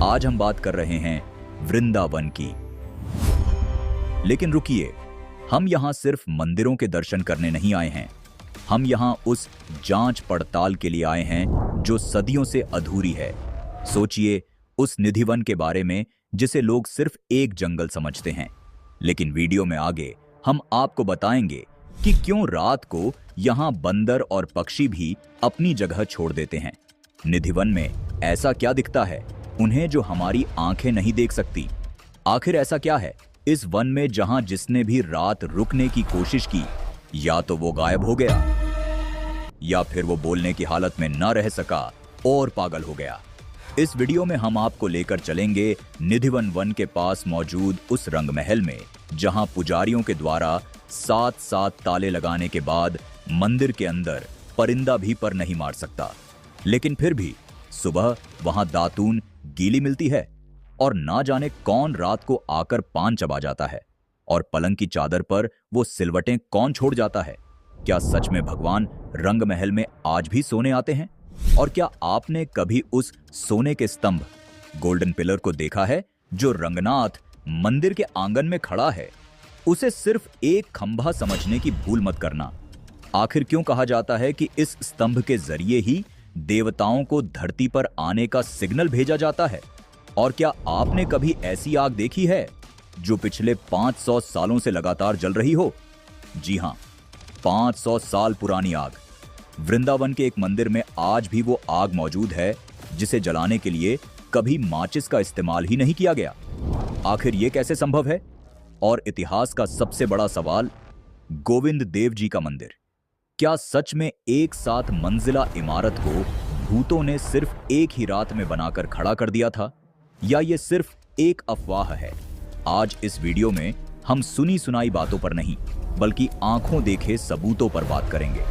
आज हम बात कर रहे हैं वृंदावन की। लेकिन रुकिए, हम यहां सिर्फ मंदिरों के दर्शन करने नहीं आए हैं। हम यहां उस जांच पड़ताल के लिए आए हैं जो सदियों से अधूरी है। सोचिए उस निधिवन के बारे में जिसे लोग सिर्फ एक जंगल समझते हैं। लेकिन वीडियो में आगे हम आपको बताएंगे कि क्यों रात को यहां बंदर और पक्षी भी अपनी जगह छोड़ देते हैं। निधिवन में ऐसा क्या दिखता है उन्हें जो हमारी आंखें नहीं देख सकती? आखिर ऐसा क्या है इस वन में जहां जिसने भी रात रुकने की कोशिश की या तो वो गायब हो गया या फिर वो बोलने की हालत में न रह सका और पागल हो गया। इस वीडियो में हम आपको लेकर चलेंगे निधिवन वन के पास मौजूद उस रंग महल में जहां पुजारियों के द्वारा 7 ताले लगाने के बाद मंदिर के अंदर परिंदा भी पर नहीं मार सकता। लेकिन फिर भी सुबह वहां दातून गीली मिलती है और ना जाने कौन रात को आकर पान चबा जाता है और पलंग की चादर पर वो सिलवटें कौन छोड़ जाता है। क्या सच में भगवान रंग महल में आज भी सोने आते हैं? और क्या आपने कभी उस सोने के स्तंभ गोल्डन पिलर को देखा है जो रंगनाथ मंदिर के आंगन में खड़ा है? उसे सिर्फ एक खंभा समझने की भूल मत करना। आखिर क्यों कहा जाता है कि इस स्तंभ के जरिए ही देवताओं को धरती पर आने का सिग्नल भेजा जाता है? और क्या आपने कभी ऐसी आग देखी है जो पिछले 500 सालों से लगातार जल रही हो? जी हां, 500 साल पुरानी आग। वृंदावन के एक मंदिर में आज भी वो आग मौजूद है जिसे जलाने के लिए कभी माचिस का इस्तेमाल ही नहीं किया गया। आखिर ये कैसे संभव है? और इतिहास का सबसे बड़ा सवाल, गोविंद देव जी का मंदिर, क्या सच में एक 7 मंजिला इमारत को भूतों ने सिर्फ एक ही रात में बनाकर खड़ा कर दिया था, या ये सिर्फ एक अफवाह है? आज इस वीडियो में हम सुनी सुनाई बातों पर नहीं बल्कि आंखों देखे सबूतों पर बात करेंगे।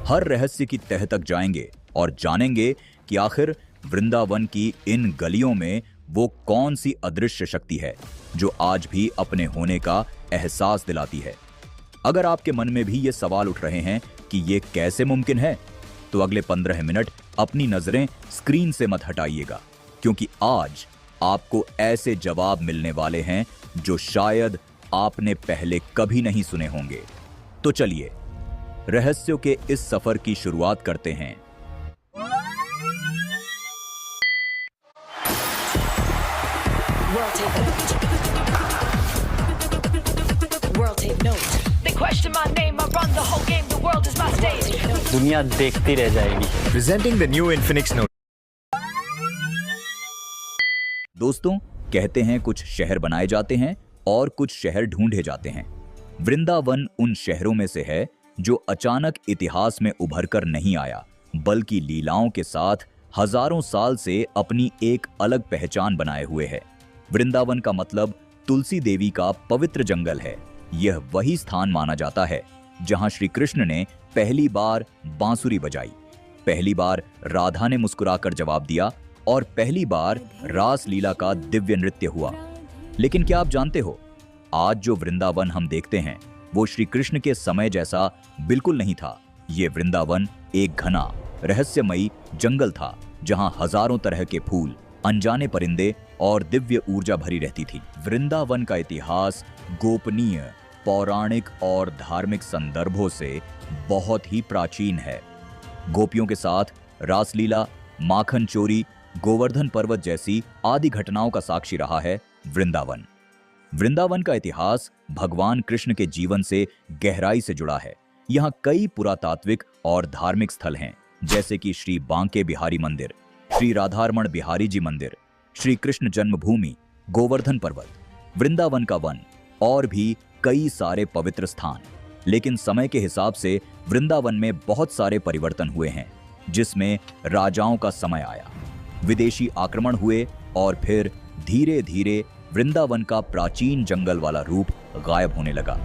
हर रहस्य की तह तक जाएंगे और जानेंगे कि आखिर वृंदावन की इन गलियों में वो कौन सी अदृश्य शक्ति है जो आज भी अपने होने का एहसास दिलाती है। अगर आपके मन में भी ये सवाल उठ रहे हैं कि ये कैसे मुमकिन है, तो अगले 15 मिनट अपनी नजरें स्क्रीन से मत हटाइएगा, क्योंकि आज आपको ऐसे जवाब मिलने वाले हैं जो शायद आपने पहले कभी नहीं सुने होंगे। तो चलिए रहस्यों के इस सफर की शुरुआत करते हैं। दुनिया देखती रह जाएगी। Presenting the new Infinix Note। दोस्तों, कहते हैं कुछ शहर बनाए जाते हैं और कुछ शहर ढूंढे जाते हैं। वृंदावन उन शहरों में से है जो अचानक इतिहास में उभर कर नहीं आया, बल्कि लीलाओं के साथ हजारों साल से अपनी एक अलग पहचान बनाए हुए है। वृंदावन का मतलब तुलसी देवी का पवित्र जंगल है। यह वही स्थान माना जाता है जहां श्री कृष्ण ने पहली बार बांसुरी बजाई, पहली बार राधा ने मुस्कुराकर जवाब दिया और पहली बार रास लीला का दिव्य नृत्य हुआ। लेकिन क्या आप जानते हो, आज जो वृंदावन हम देखते हैं वो श्री कृष्ण के समय जैसा बिल्कुल नहीं था। ये वृंदावन एक घना रहस्यमयी जंगल था जहां हजारों तरह के फूल, अनजाने परिंदे और दिव्य ऊर्जा भरी रहती थी। वृंदावन का इतिहास गोपनीय, पौराणिक और धार्मिक संदर्भों से बहुत ही प्राचीन है। गोपियों के साथ रासलीला, माखन चोरी, गोवर्धन पर्वत जैसी आदि घटनाओं का साक्षी रहा है वृंदावन। वृंदावन का इतिहास भगवान कृष्ण के जीवन से गहराई से जुड़ा है। यहाँ कई पुरातात्विक और धार्मिक स्थल हैं, जैसे कि श्री बांके बिहारी मंदिर, श्री राधारमण बिहारी जी मंदिर, श्री कृष्ण जन्मभूमि, गोवर्धन पर्वत, वृंदावन का वन और भी कई सारे पवित्र स्थान। लेकिन समय के हिसाब से वृंदावन में बहुत सारे परिवर्तन हुए हैं, जिसमें राजाओं का समय आया, विदेशी आक्रमण हुए और फिर धीरे धीरे वृंदावन का प्राचीन जंगल वाला रूप गायब होने लगा।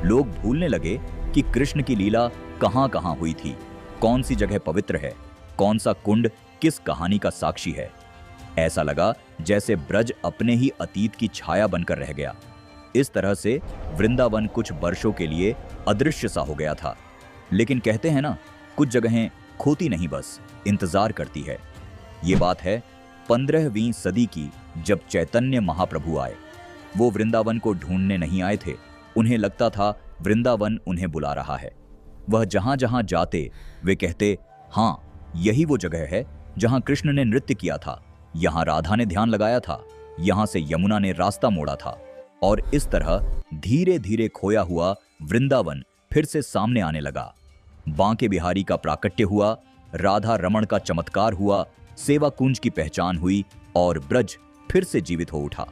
लोग भूलने लगे कि कृष्ण की लीला कहां कहां हुई थी, कौन सी जगह पवित्र है, कौन सा कुंड किस कहानी का साक्षी है। ऐसा लगा जैसे ब्रज अपने ही अतीत की छाया बनकर रह गया। इस तरह से वृंदावन कुछ वर्षों के लिए अदृश्य सा हो गया था। लेकिन कहते हैं ना, कुछ जगहें खोती नहीं, बस इंतजार करती है। ये बात है 15वीं सदी की जब चैतन्य महाप्रभु आए, वो वृंदावन को ढूंढने नहीं आए थे। उन्हें लगता था वृंदावन उन्हें बुला रहा है। वह जहां जहां जाते वे कहते, हाँ, यही वो जगह है जहां कृष्ण ने नृत्य किया था, यहां राधा ने ध्यान लगाया था, यहां से यमुना ने रास्ता मोड़ा था। और इस तरह धीरे धीरे खोया हुआ वृंदावन फिर से सामने आने लगा। बांके बिहारी का प्राकट्य हुआ, राधा रमण का चमत्कार हुआ, सेवा कुंज की पहचान हुई और ब्रज फिर से जीवित हो उठा।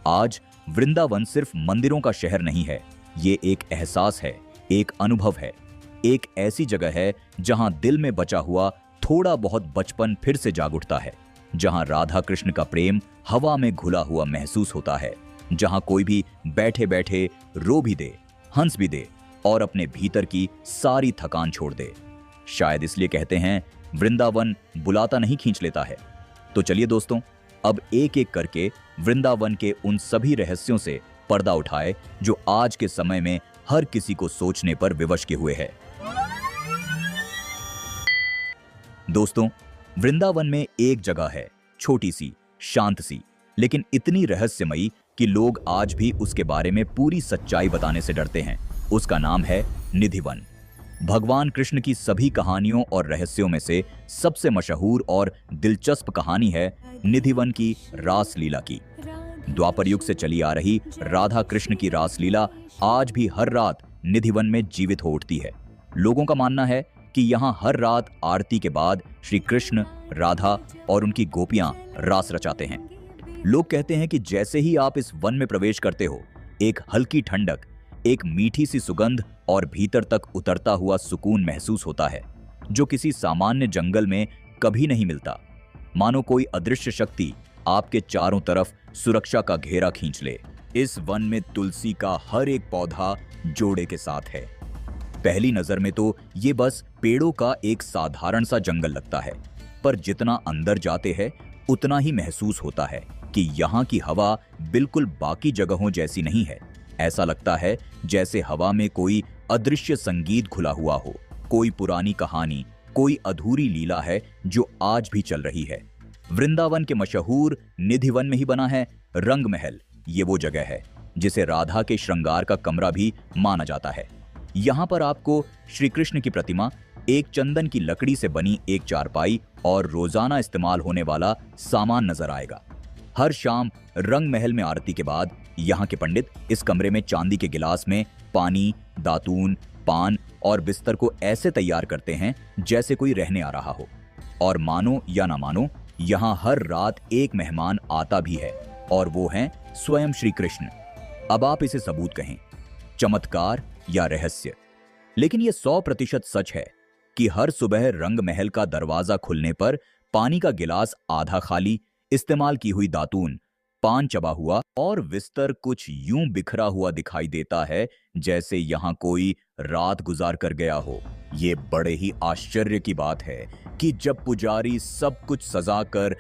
आज वृंदावन सिर्फ मंदिरों का शहर नहीं है, ये एक एहसास है, एक अनुभव है, एक ऐसी जगह है जहां दिल में बचा हुआ थोड़ा बहुत बचपन फिर से जाग उठता है, जहां राधा कृष्ण का प्रेम हवा में घुला हुआ महसूस होता है, जहां कोई भी बैठे बैठे रो भी दे, हंस भी दे और अपने भीतर की सारी थकान छोड़ दे। शायद इसलिए कहते हैं वृंदावन बुलाता नहीं, खींच लेता है। तो चलिए दोस्तों, अब एक एक करके वृंदावन के उन सभी रहस्यों से पर्दा उठाए जो आज के समय में हर किसी को सोचने पर विवश के हुए है। दोस्तों, वृंदावन में एक जगह है, छोटी सी, शांत सी, लेकिन इतनी रहस्यमयी कि लोग आज भी उसके बारे में पूरी सच्चाई बताने से डरते हैं। उसका नाम है निधिवन। भगवान कृष्ण की सभी कहानियों और रहस्यों में से सबसे मशहूर और दिलचस्प कहानी है निधिवन की रासलीला की। द्वापर युग से चली आ रही राधा कृष्ण की रासलीला आज भी हर रात निधिवन में जीवित हो उठती है। लोगों का मानना है कि यहाँ हर रात आरती के बाद श्री कृष्ण, राधा और उनकी गोपियां रास रचाते हैं। लोग कहते हैं कि जैसे ही आप इस वन में प्रवेश करते हो, एक हल्की ठंडक, एक मीठी सी सुगंध और भीतर तक उतरता हुआ सुकून महसूस होता है जो किसी सामान्य जंगल में कभी नहीं मिलता। मानो कोई अदृश्य शक्ति आपके चारों तरफ सुरक्षा का घेरा खींच ले। इस वन में तुलसी का हर एक पौधा जोड़े के साथ है। पहली नजर में तो ये बस पेड़ों का एक साधारण सा जंगल लगता है, पर जितना अंदर जाते हैं उतना ही महसूस होता है कि यहाँ की हवा बिल्कुल बाकी जगहों जैसी नहीं है। ऐसा लगता है जैसे हवा में कोई अदृश्य संगीत घुला हुआ हो, कोई पुरानी कहानी, कोई अधूरी लीला है जो आज भी चल रही है। वृंदावन के मशहूर निधिवन में ही बना है रंग महल। ये वो जगह है जिसे राधा के श्रृंगार का कमरा भी माना जाता है। यहाँ पर आपको श्री कृष्ण की प्रतिमा, एक चंदन की लकड़ी से बनी एक चारपाई और रोजाना इस्तेमाल होने वाला सामान नजर आएगा। हर शाम रंग महल में आरती के बाद यहाँ के पंडित इस कमरे में चांदी के गिलास में पानी, दातून, पान और बिस्तर को ऐसे तैयार करते हैं जैसे कोई रहने आ रहा हो। और मानो या ना मानो, यहाँ हर रात एक मेहमान आता भी है और वो हैं स्वयं श्री कृष्ण। अब आप इसे सबूत कहें, चमत्कार या रहस्य, लेकिन ये 100% सच है कि हर सुबह रंग महल का दरवाजा खुलने पर पानी का गिलास आधा खाली, इस्तेमाल की हुई दातून, पान चबा हुआ और बिस्तर कुछ यूं बिखरा हुआ दिखाई देता है जैसे यहाँ कोई रात गुजार कर गया हो। ये बड़े ही आश्चर्य की बात है कि जब पुजारी सब कुछ सजाकर